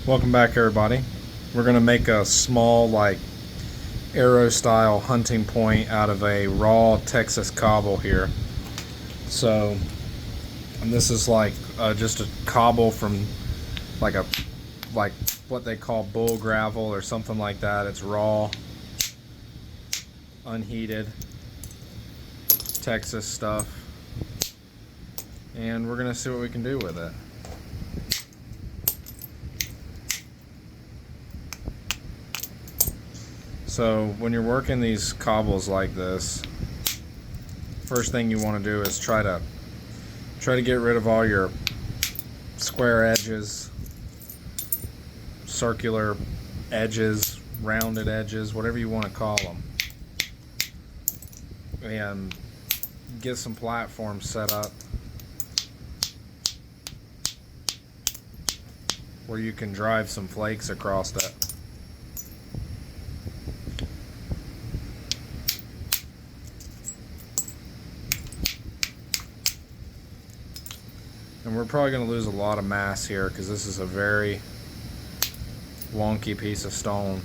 Welcome back, everybody. We're going to make a small, like, arrow style hunting point out of a raw Texas cobble here. So, and this is like just a cobble from like what they call bull gravel or something like that. It's raw, unheated Texas stuff, and we're going to see what we can do with it. So when you're working these cobbles like this, first thing you want to do is try to get rid of all your square edges, circular edges, rounded edges, whatever you want to call them, and get some platforms set up where you can drive some flakes across that. And we're probably going to lose a lot of mass here because this is a very wonky piece of stone.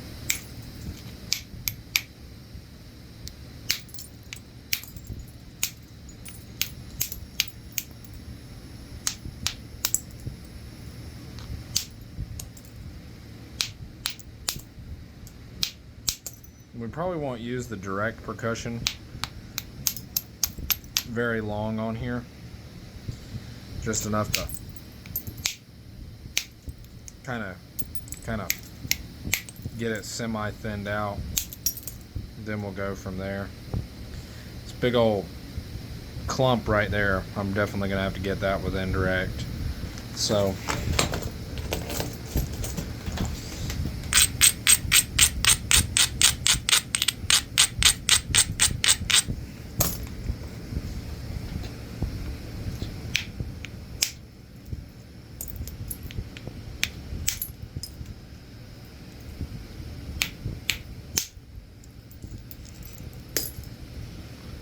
We probably won't use the direct percussion very long on here. Just enough to kind of get it semi-thinned out. Then we'll go from there. This big old clump right there, I'm definitely gonna have to get that with indirect. So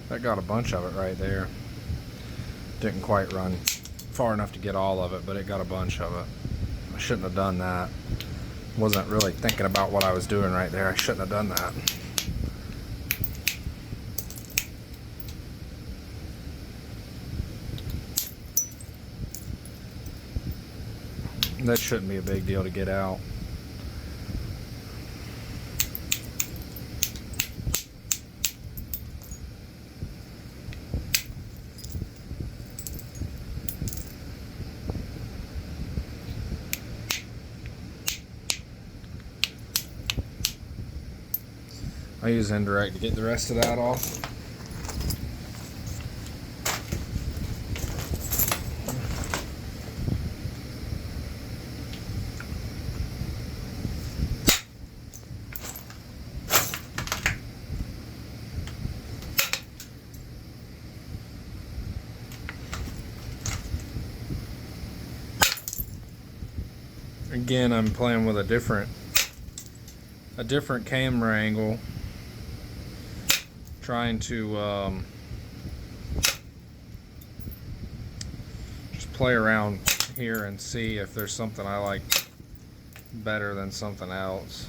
that got a bunch of it right there. Didn't quite run far enough to get all of it, but it got a bunch of it. I shouldn't have done that. Wasn't really thinking about what I was doing right there. I shouldn't have done that. That shouldn't be a big deal to get out. I use indirect to get the rest of that off. Again, I'm playing with a different camera angle, trying to just play around here and see if there's something I like better than something else.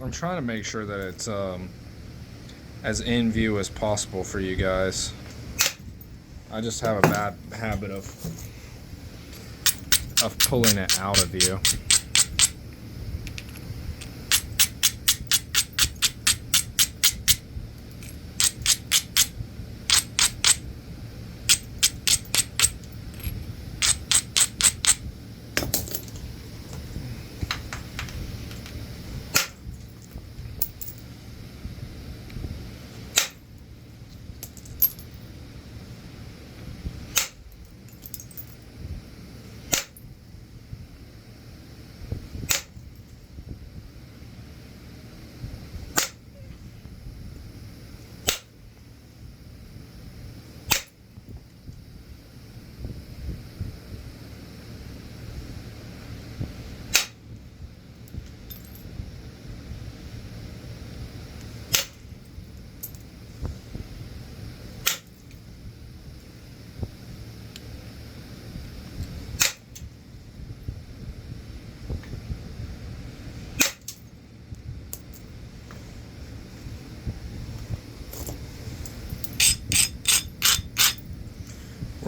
I'm trying to make sure that it's as in view as possible for you guys. I just have a bad habit of pulling it out of view.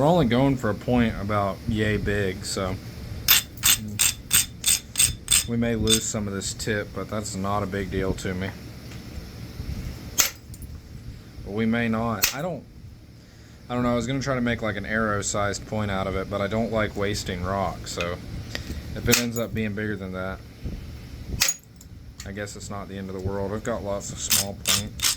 We're only going for a point about yay big, so we may lose some of this tip, but that's not a big deal to me. But we may not. I don't know, I was going to try to make like an arrow-sized point out of it, but I don't like wasting rock, so if it ends up being bigger than that, I guess it's not the end of the world. I've got lots of small points.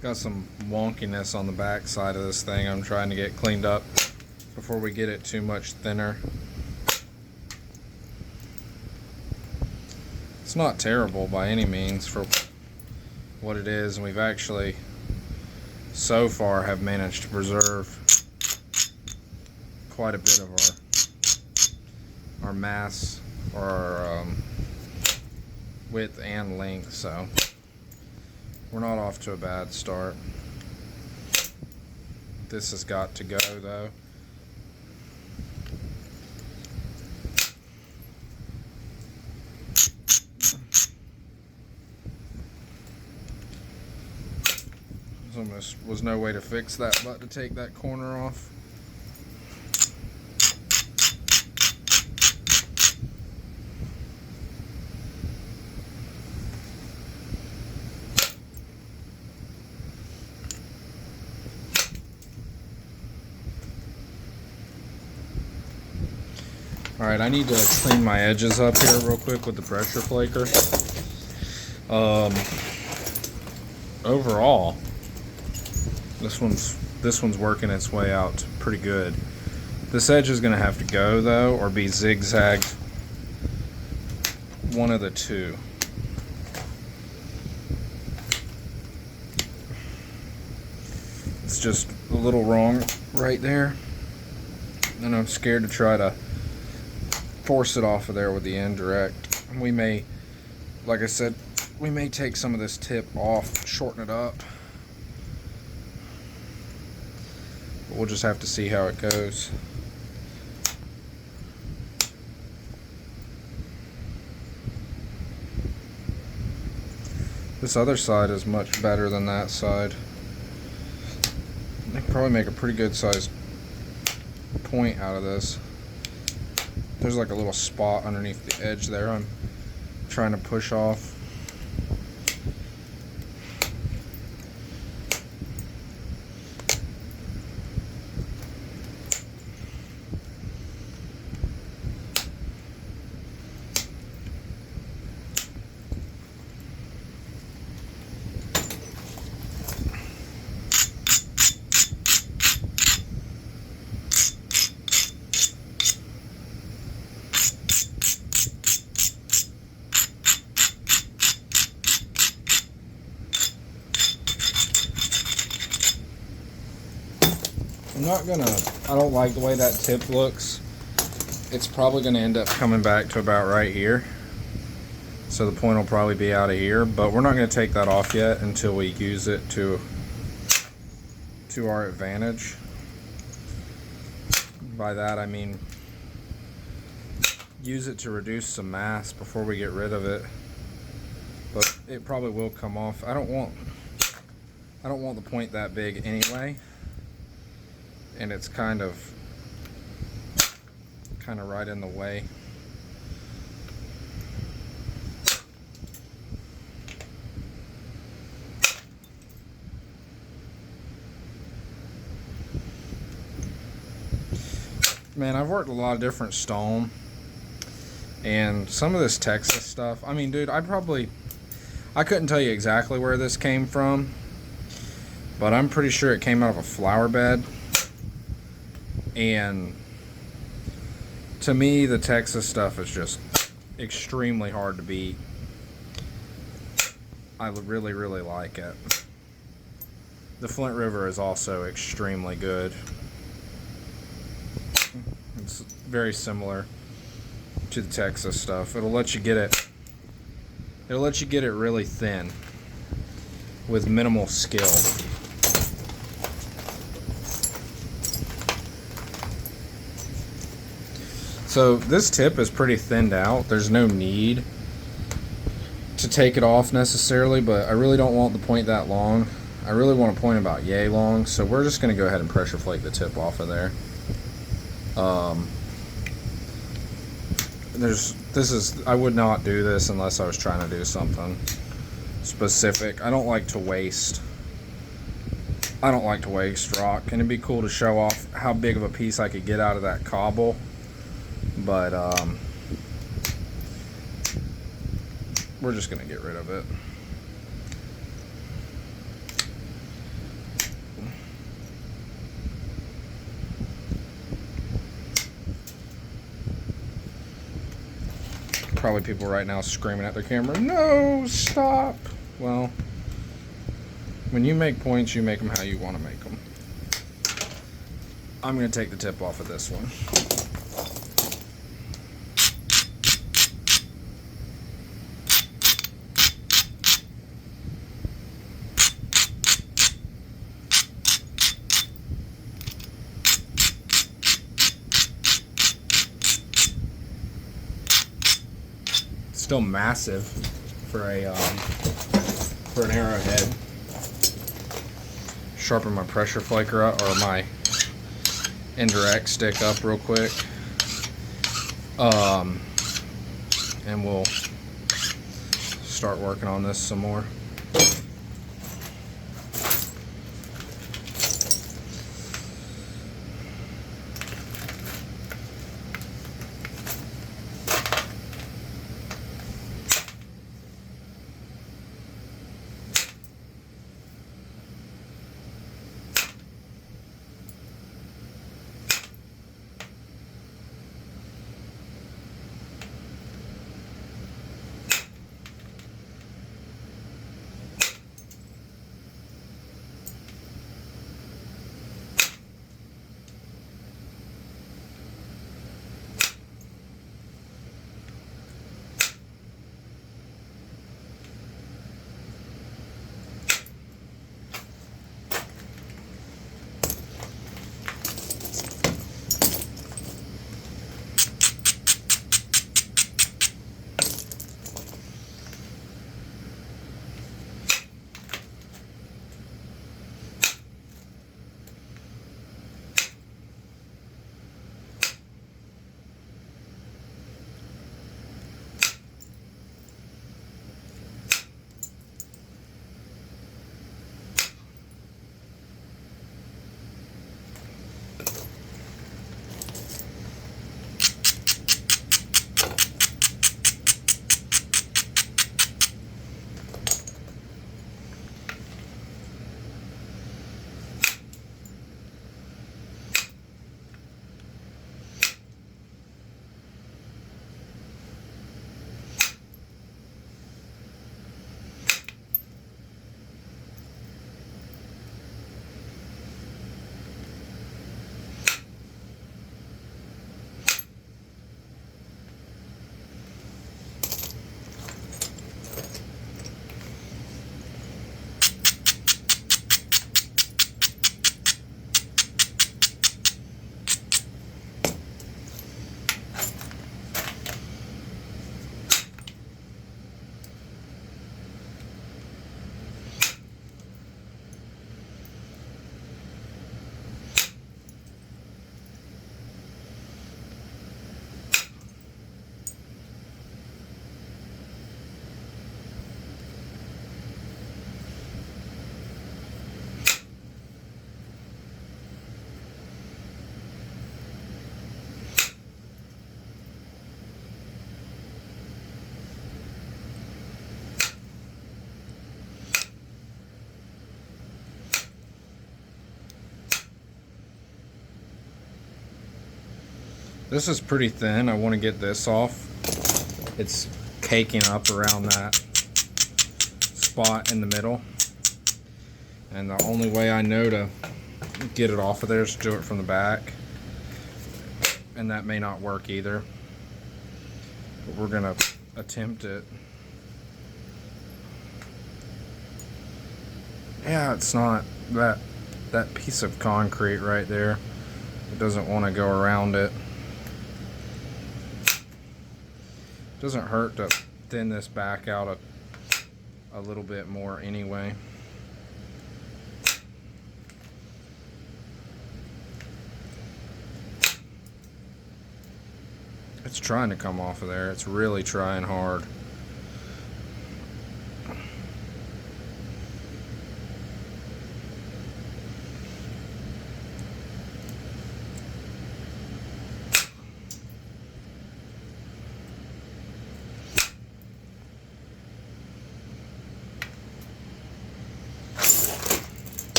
Got some wonkiness on the back side of this thing I'm trying to get cleaned up before we get it too much thinner. It's not terrible by any means for what it is, and we've actually so far have managed to preserve quite a bit of our mass, or our width and length, so we're not off to a bad start. This has got to go though. There almost was no way to fix that but to take that corner off. Alright, I need to clean my edges up here real quick with the pressure flaker. Overall, this one's working its way out pretty good. This edge is going to have to go though, or be zigzagged. One of the two. It's just a little wrong right there, and I'm scared to try to force it off of there with the indirect. We may, like I said, we may take some of this tip off, shorten it up, but we'll just have to see how it goes. This other side is much better than that side. I can probably make a pretty good sized point out of this. There's like a little spot underneath the edge there I'm trying to push off. I don't like the way that tip looks. It's probably gonna end up coming back to about right here. So the point will probably be out of here, but we're not gonna take that off yet until we use it to our advantage. By that I mean use it to reduce some mass before we get rid of it. But it probably will come off. I don't want the point that big anyway. And it's kind of right in the way. Man, I've worked a lot of different stone, and some of this Texas stuff, I mean, dude, I couldn't tell you exactly where this came from, but I'm pretty sure it came out of a flower bed. And to me, the Texas stuff is just extremely hard to beat. I really, really like it. The Flint River is also extremely good. It's very similar to the Texas stuff. It'll let you get it really thin with minimal skill. So this tip is pretty thinned out. There's no need to take it off necessarily, but I really don't want the point that long. I really want a point about yay long, so we're just going to go ahead and pressure flake the tip off of there. I would not do this unless I was trying to do something specific. I don't like to waste rock, and it'd be cool to show off how big of a piece I could get out of that cobble, but we're just gonna get rid of it. Probably people right now screaming at their camera, no, stop. Well, when you make points, you make them how you want to make them. I'm going to take the tip off of this one. Still massive for an arrowhead. Sharpen my pressure flaker up, or my indirect stick up real quick, and we'll start working on this some more. This is pretty thin. I want to get this off. It's caking up around that spot in the middle. And the only way I know to get it off of there is to do it from the back. And that may not work either. But we're going to attempt it. Yeah, it's not that piece of concrete right there. It doesn't want to go around it. Doesn't hurt to thin this back out a little bit more anyway. It's trying to come off of there. It's really trying hard.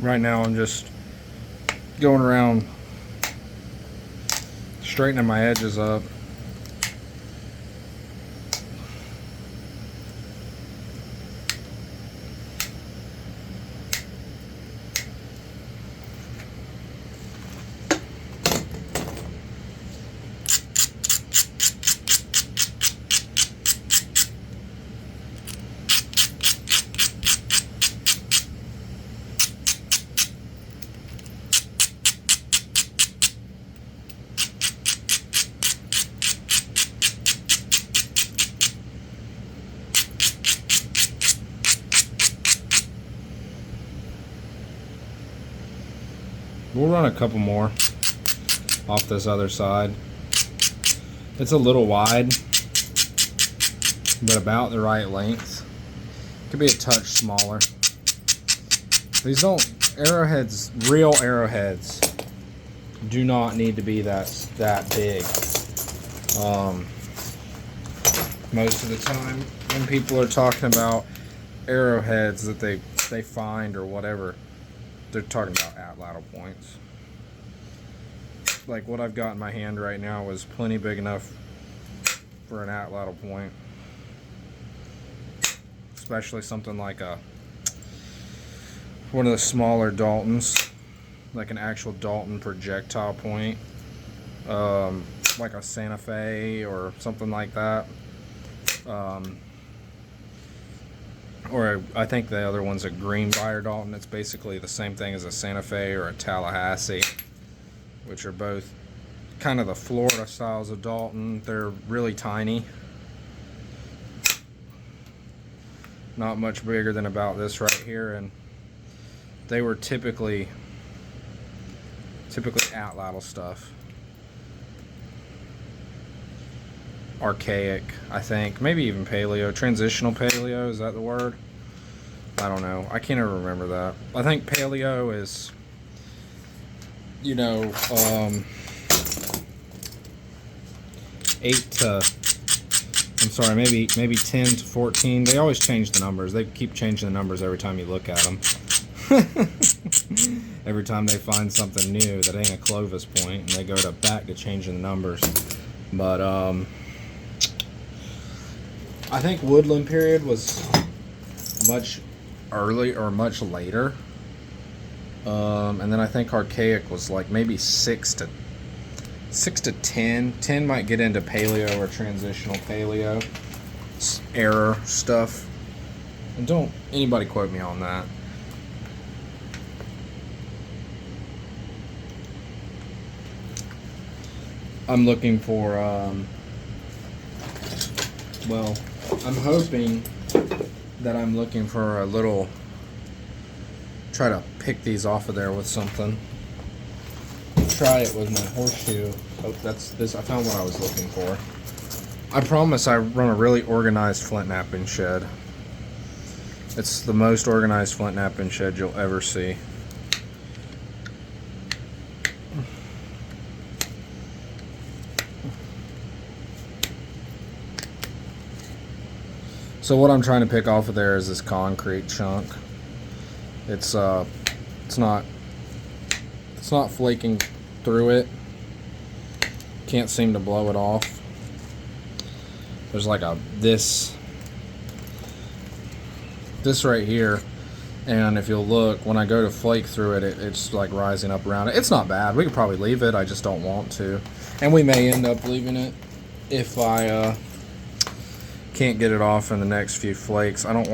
Right now I'm just going around straightening my edges up. We'll run a couple more off this other side. It's a little wide, but about the right length. Could be a touch smaller. These arrowheads, real arrowheads, do not need to be that big. Most of the time when people are talking about arrowheads that they find or whatever, they're talking about atlatl points. Like what I've got in my hand right now is plenty big enough for an atlatl point. Especially something like one of the smaller Daltons, like an actual Dalton projectile point, like a Santa Fe or something like that. Or I think the other one's a Greenbrier Dalton. It's basically the same thing as a Santa Fe or a Tallahassee, which are both kind of the Florida styles of Dalton. They're really tiny. Not much bigger than about this right here, and they were typically atlatl stuff. Archaic, I think, maybe even paleo, transitional paleo, is that the word? I don't know, I can't ever remember that. I think paleo is you know, 8 to, I'm sorry, maybe 10 to 14. They always change the numbers. They keep changing the numbers every time you look at them. Every time they find something new that ain't a Clovis point, and they go back to changing the numbers. But I think Woodland period was much early or much later, and then I think Archaic was like maybe 6 to 10. 10 might get into Paleo or transitional Paleo era stuff, and don't anybody quote me on that. I'm looking for well, I'm hoping that I'm looking for a little, try to pick these off of there with something. Try it with my horseshoe. Oh, that's this. I found what I was looking for. I promise I run a really organized flint knapping shed. It's the most organized flint knapping shed you'll ever see. So what I'm trying to pick off of there is this concrete chunk. It's not flaking through it. Can't seem to blow it off. There's like this right here, and if you'll look, when I go to flake through it, it's like rising up around it. It's not bad. We could probably leave it. I just don't want to, and we may end up leaving it if I can't get it off in the next few flakes. I don't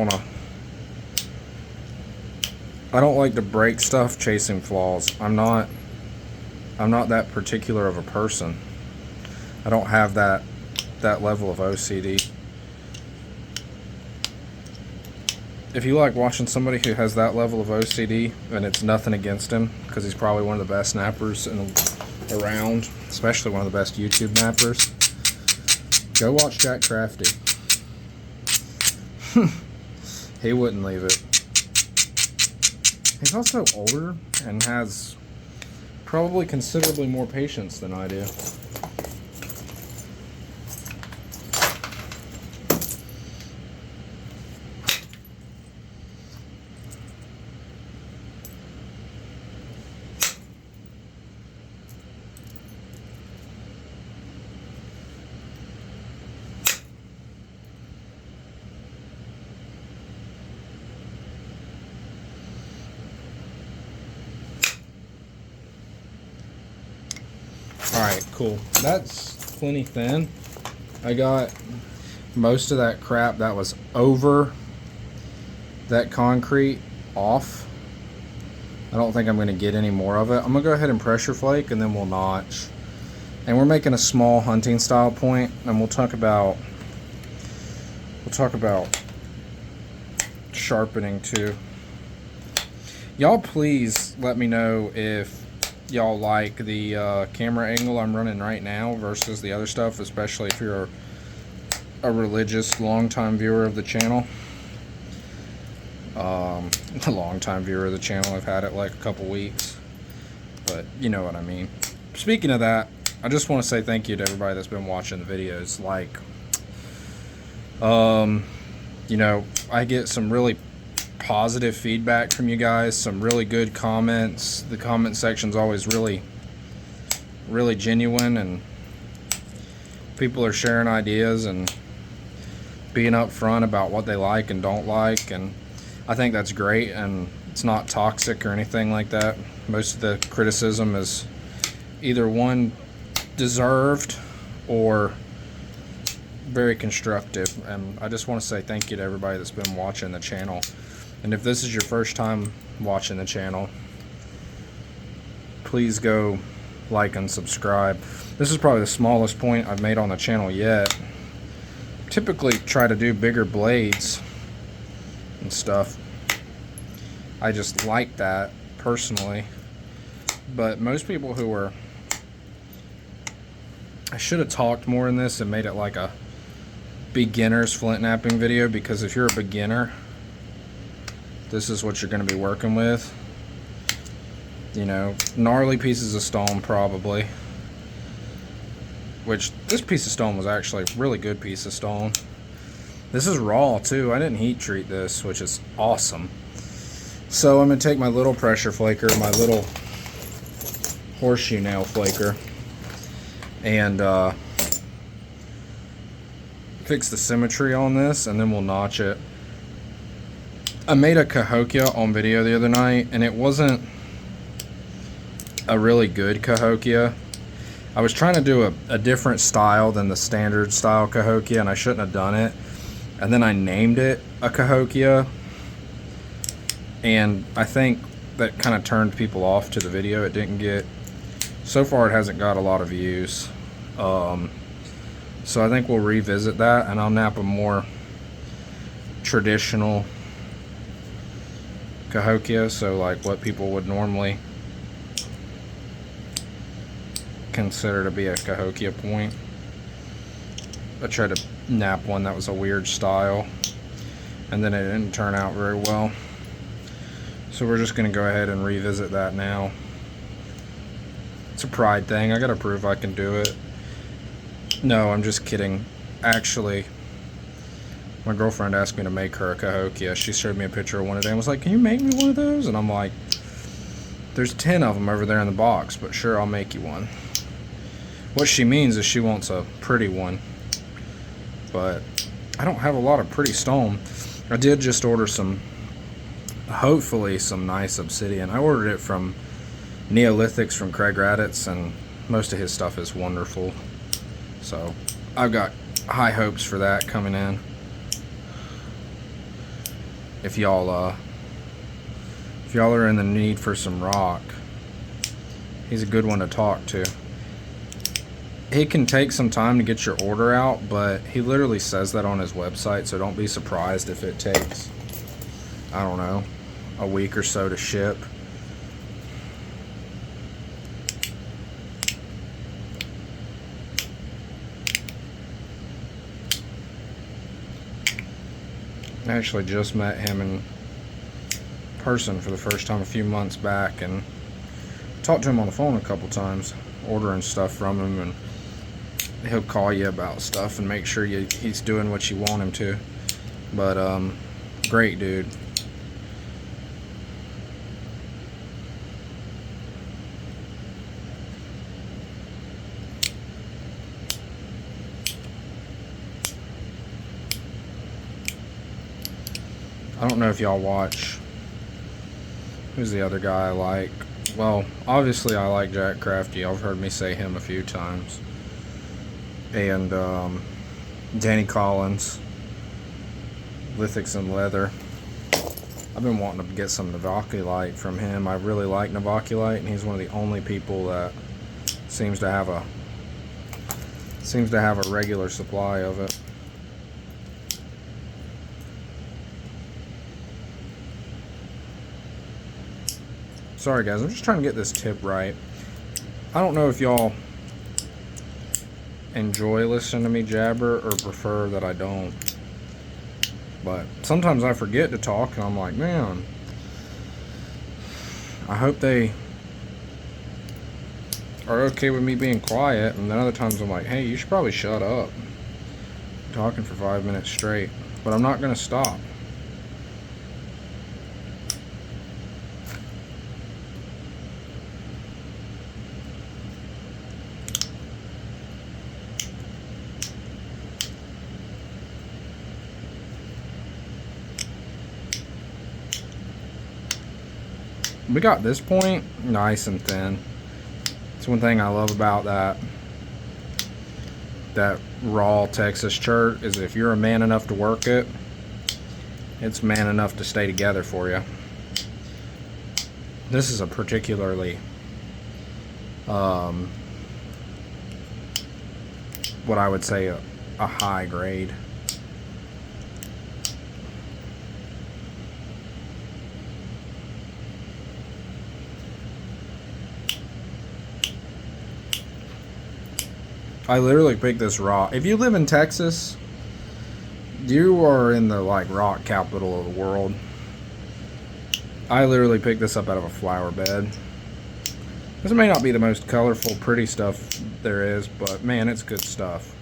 like to break stuff chasing flaws. I'm not that particular of a person. I don't have that level of OCD. If you like watching somebody who has that level of OCD, and it's nothing against him, because he's probably one of the best nappers around, especially one of the best YouTube nappers, go watch Jack Crafty. He wouldn't leave it. He's also older and has probably considerably more patience than I do. Alright, cool. That's plenty thin. I got most of that crap that was over that concrete off. I don't think I'm going to get any more of it. I'm going to go ahead and pressure flake, and then we'll notch. And we're making a small hunting style point, and we'll talk about sharpening too. Y'all please let me know if y'all like the camera angle I'm running right now versus the other stuff, especially if you're a religious long-time viewer of the channel. A long-time viewer of the channel. I've had it like a couple weeks, but you know what I mean. Speaking of that, I just want to say thank you to everybody that's been watching the videos. Like, you know, I get some really positive feedback from you guys, some really good comments. The comment section's always really genuine, and people are sharing ideas and being upfront about what they like and don't like, and I think that's great, and it's not toxic or anything like that. Most of the criticism is either one deserved or very constructive, and I just want to say thank you to everybody that's been watching the channel. And if this is your first time watching the channel, please go like and subscribe. This is probably the smallest point I've made on the channel yet. Typically try to do bigger blades and stuff. I just like that personally. But most people who are... I should have talked more in this and made it like a beginner's flint knapping video, because if you're a beginner, this is what you're going to be working with. You know, gnarly pieces of stone probably. Which, this piece of stone was actually a really good piece of stone. This is raw too. I didn't heat treat this, which is awesome. So I'm going to take my little pressure flaker, my little horseshoe nail flaker, and fix the symmetry on this, and then we'll notch it. I made a Cahokia on video the other night, and it wasn't a really good Cahokia. I was trying to do a different style than the standard style Cahokia, and I shouldn't have done it. And then I named it a Cahokia, and I think that kind of turned people off to the video. It didn't get, so far it hasn't got a lot of views. So I think we'll revisit that, and I'll nap a more traditional Cahokia, so like what people would normally consider to be a Cahokia point. I tried to nap one that was a weird style, and then it didn't turn out very well. So we're just going to go ahead and revisit that now. It's a pride thing. I got to prove I can do it. No, I'm just kidding. Actually, my girlfriend asked me to make her a Cahokia. She showed me a picture of one today and was like, "Can you make me one of those?" And I'm like, "There's 10 of them over there in the box, but sure, I'll make you one." What she means is she wants a pretty one. But I don't have a lot of pretty stone. I did just order some, hopefully some nice obsidian. I ordered it from Neolithics from Craig Raditz, and most of his stuff is wonderful. So I've got high hopes for that coming in. If y'all are in the need for some rock, he's a good one to talk to. He can take some time to get your order out, but he literally says that on his website, so don't be surprised if it takes, I don't know, a week or so to ship. I actually just met him in person for the first time a few months back, and talked to him on the phone a couple times, ordering stuff from him, and he'll call you about stuff and make sure he's doing what you want him to. But great dude. I don't know if y'all watch, who's the other guy I like? Well, obviously I like Jack Crafty. I've heard me say him a few times. And Danny Collins, Lithics and Leather. I've been wanting to get some Navaculite from him. I really like Navaculite, and he's one of the only people that seems to have a regular supply of it. Sorry guys, I'm just trying to get this tip right. I don't know if y'all enjoy listening to me jabber or prefer that I don't. But sometimes I forget to talk and I'm like, man, I hope they are okay with me being quiet. And then other times I'm like, hey, you should probably shut up. I'm talking for 5 minutes straight. But I'm not going to stop. We got this point nice and thin. It's one thing I love about that raw Texas chert is if you're a man enough to work it, it's man enough to stay together for you. This is a particularly what I would say a high grade. I literally picked this raw. If you live in Texas, you are in the like rock capital of the world. I literally picked this up out of a flower bed. This may not be the most colorful, pretty stuff there is, but man, it's good stuff.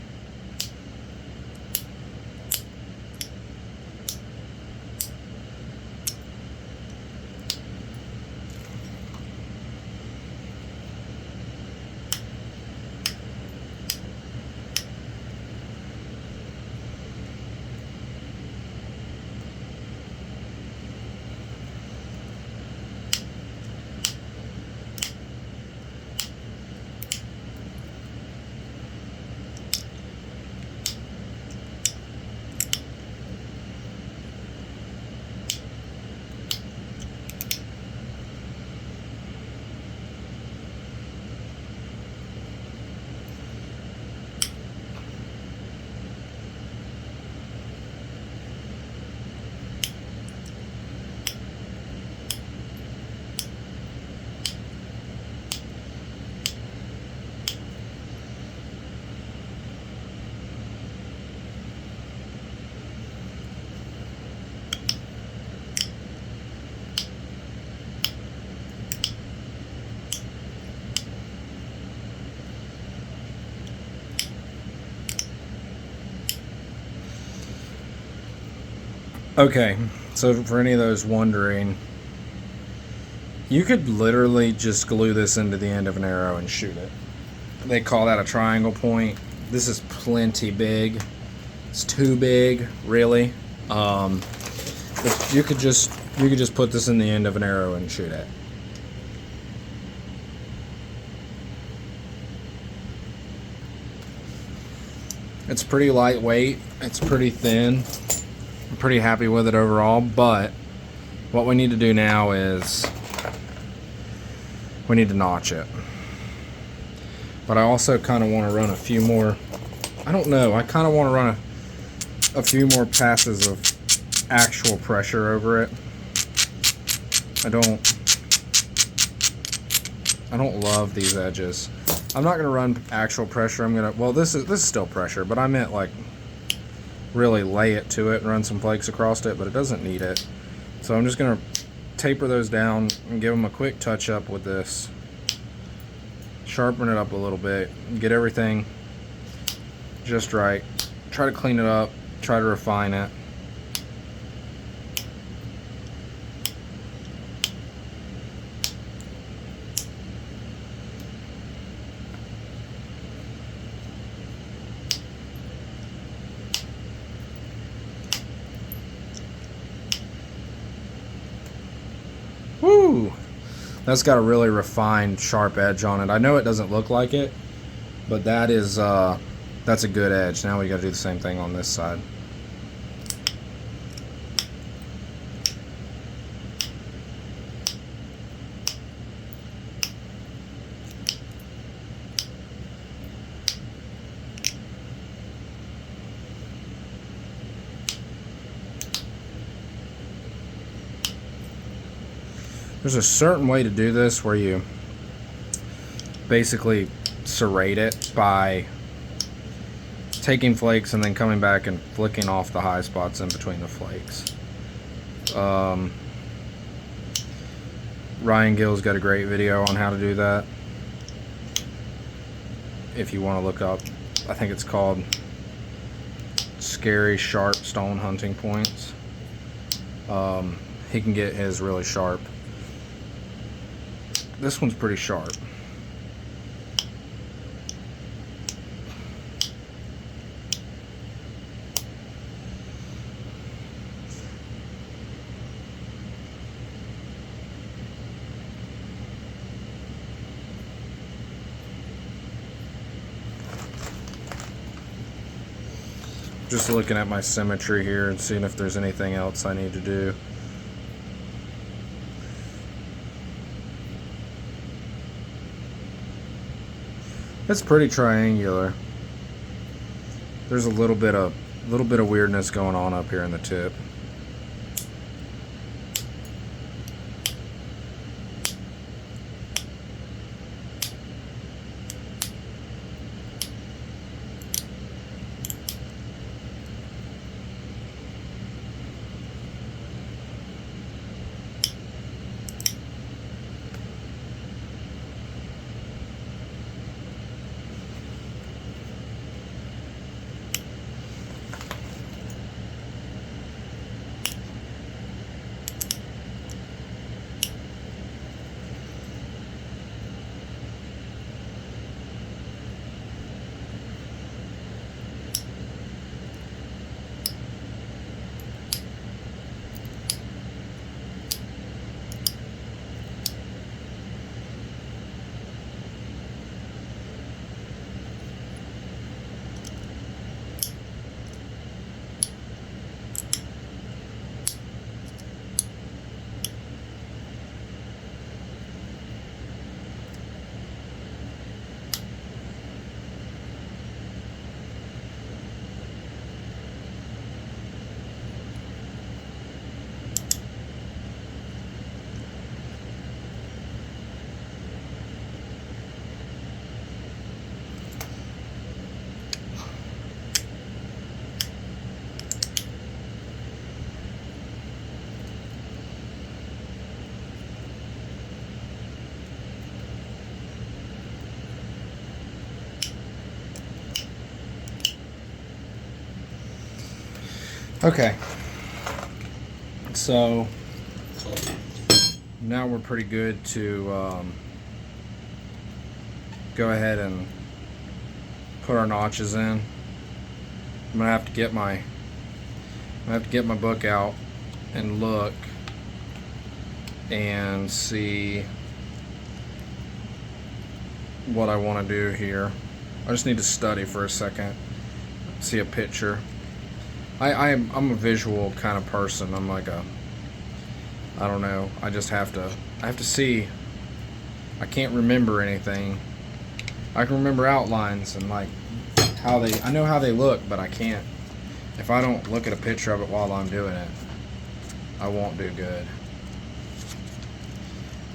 Okay, so for any of those wondering, you could literally just glue this into the end of an arrow and shoot it. They call that a triangle point. This is plenty big. It's too big, really. But you could just put this in the end of an arrow and shoot it. It's pretty lightweight. It's pretty thin. I'm pretty happy with it overall, but what we need to do now is we need to notch it. But I also kind of want to run a few more, I don't know, I kind of want to run a few more passes of actual pressure over it. I don't love these edges. I'm not going to run actual pressure. I'm going to, well, this is still pressure, but I meant like really lay it to it and run some flakes across it, but it doesn't need it. So I'm just going to taper those down and give them a quick touch up with this. Sharpen it up a little bit, get everything just right. Try to clean it up, try to refine it. Woo! That's got a really refined, sharp edge on it. I know it doesn't look like it, but that is that's a good edge. Now we got to do the same thing on this side. There's a certain way to do this where you basically serrate it by taking flakes and then coming back and flicking off the high spots in between the flakes. Ryan Gill's got a great video on how to do that. If you want to look up, I think it's called Scary Sharp Stone Hunting Points. He can get his really sharp. This one's pretty sharp. Just looking at my symmetry here and seeing if there's anything else I need to do. It's pretty triangular. There's a little bit of weirdness going on up here in the tip. Okay, so now we're pretty good to go ahead and put our notches in. I'm gonna have to get my book out and look and see what I want to do here. I just need to study for a second, see a picture. I'm a visual kind of person. I'm like I don't know. I have to see. I can't remember anything. I can remember outlines and like I know how they look, but I can't. If I don't look at a picture of it while I'm doing it, I won't do good.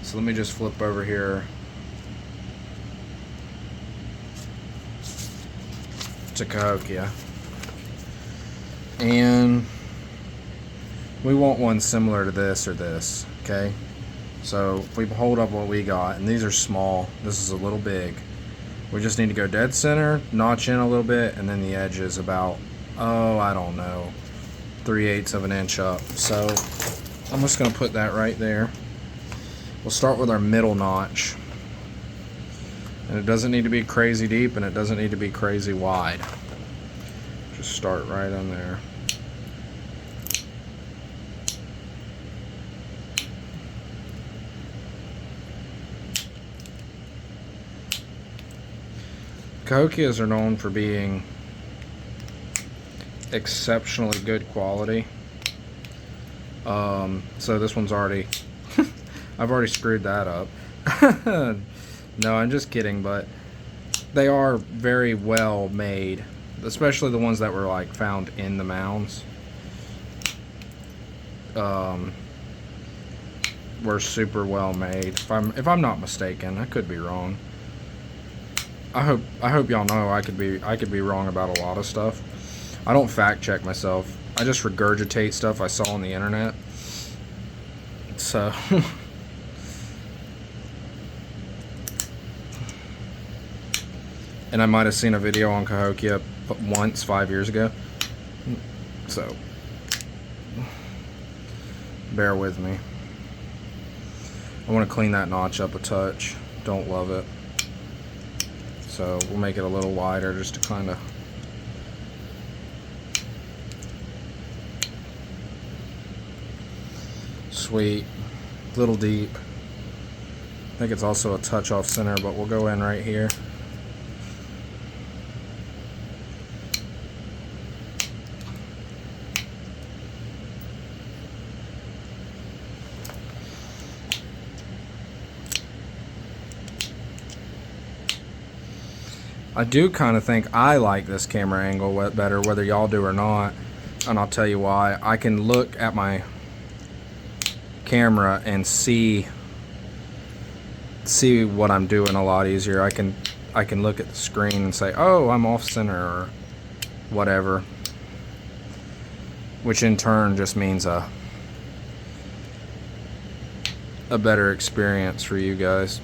So let me just flip over here to Cahokia. And we want one similar to this or this, okay? So if we hold up what we got, and these are small, this is a little big. We just need to go dead center, notch in a little bit, and then the edge is about, I don't know, 3/8 of an inch up. So I'm just gonna put that right there. We'll start with our middle notch. And it doesn't need to be crazy deep, and it doesn't need to be crazy wide. Just start right on there. Cahokias are known for being exceptionally good quality. So this one's already I've already screwed that up. No, I'm just kidding, but they are very well made, especially the ones that were like found in the mounds. Were super well made. If I'm not mistaken, I could be wrong. I hope y'all know I could be wrong about a lot of stuff. I don't fact check myself. I just regurgitate stuff I saw on the internet. So and I might have seen a video on Cahokia once 5 years ago. So bear with me. I want to clean that notch up a touch. Don't love it. So we'll make it a little wider just to kind of sweet, little deep. I think it's also a touch off center, but we'll go in right here. I do kind of think I like this camera angle better, whether y'all do or not, and I'll tell you why. I can look at my camera and see what I'm doing a lot easier. I can look at the screen and say, oh, I'm off center or whatever, which in turn just means a better experience for you guys.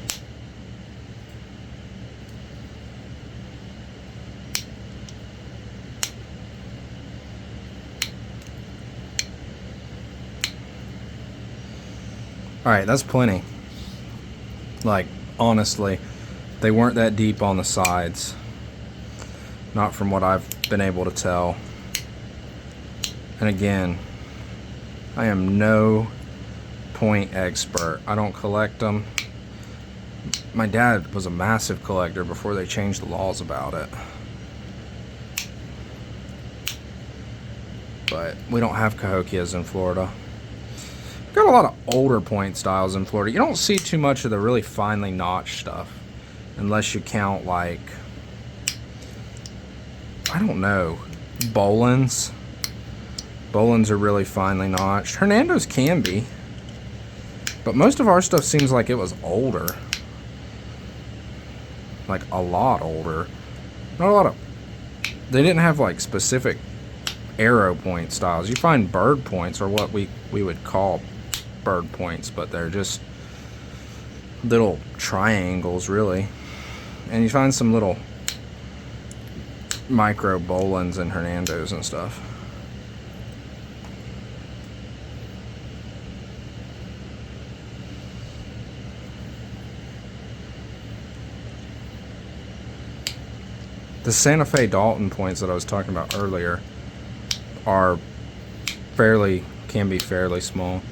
Alright, that's plenty. Like, honestly, they weren't that deep on the sides. Not from what I've been able to tell. And again, I am no point expert. I don't collect them. My dad was a massive collector before they changed the laws about it. But we don't have Cahokias in Florida. Got a lot of older point styles in Florida. You don't see too much of the really finely notched stuff, unless you count, like, I don't know, Bolins. Bolins are really finely notched. Hernando's can be, but most of our stuff seems like it was older, like a lot older. Not a lot of, they didn't have like specific arrow point styles. You find bird points, or what we would call bird points, but they're just little triangles really, and you find some little micro Bolins and Hernandos and stuff. The Santa Fe Dalton points that I was talking about earlier are can be fairly small.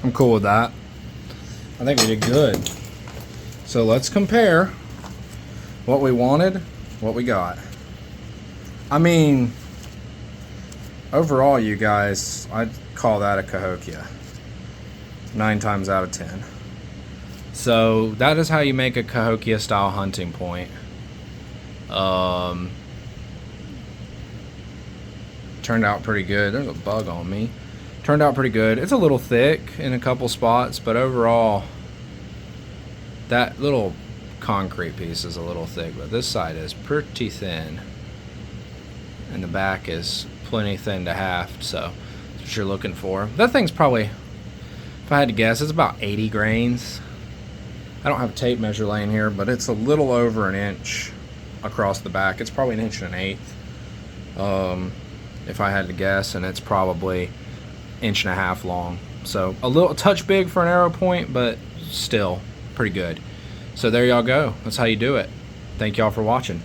I'm cool with that. I think we did good. So let's compare what we wanted, what we got. I mean, overall, you guys, I'd call that a Cahokia. 9 times out of 10. So that is how you make a Cahokia style hunting point. Turned out pretty good. There's a bug on me. Turned out pretty good. It's a little thick in a couple spots, but overall, that little concrete piece is a little thick, but this side is pretty thin. And the back is plenty thin to haft, so that's what you're looking for. That thing's probably, if I had to guess, it's about 80 grains. I don't have a tape measure laying here, but it's a little over an inch across the back. It's probably 1.1 inches, if I had to guess, and it's probably 1.5 inches long. So a touch big for an arrow point, but still pretty good. So there y'all go. That's how you do it. Thank y'all for watching.